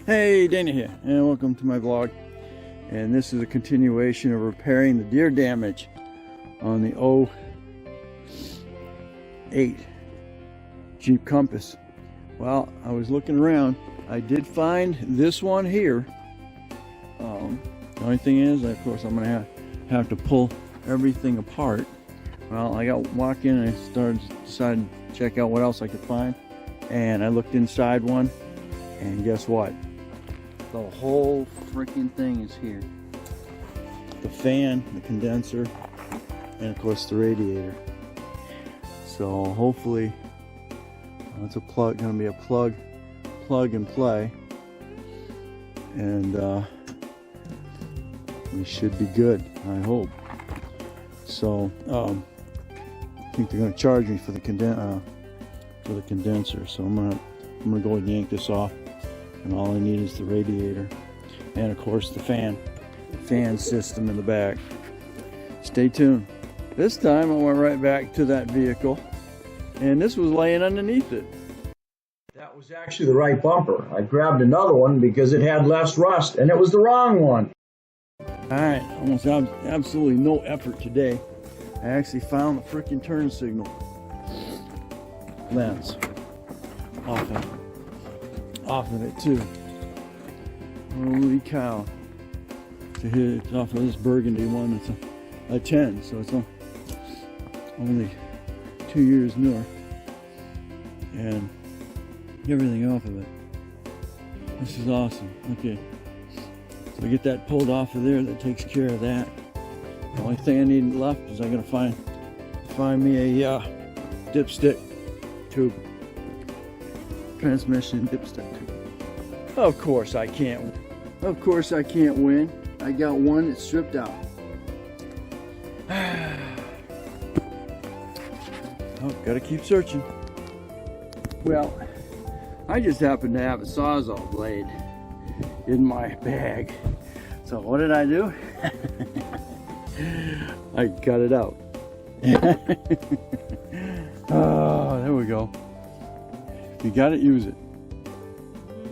Hey, Dana here, and welcome to my vlog. And this is a continuation of repairing the deer damage on the 08 Jeep Compass. Well, I was looking around. I did find this one here. The only thing is, of course, I'm gonna have to pull everything apart. Well, I walked in and I decided to check out what else I could find. And I looked inside one, and guess what? The whole freaking thing is here. The fan, the condenser, and of course the radiator. So hopefully it's gonna be a plug and play, and we should be good, I hope. So I think they're gonna charge me for the condenser. So I'm gonna go and yank this off, and all I need is the radiator and of course the fan system in the back. Stay tuned. This time I went right back to that vehicle, and this was laying underneath it. That was actually the right bumper. I grabbed another one because it had less rust, and it was the wrong one. Alright, almost absolutely no effort today. I actually found the freaking turn signal lens off of it too. Holy cow. To hit it off of this burgundy one, it's a 10, so it's only 2 years newer, and everything off of it. This is awesome. Okay, so I get that pulled off of there. That takes care of that. The only thing I need left is I gotta find me a dipstick tube, transmission dipstick tube. Of course I can't win. I got one that's stripped out. Oh, gotta keep searching. Well, I just happen to have a Sawzall blade in my bag. So what did I do? I cut it out. Oh, there we go. If you got it, use it.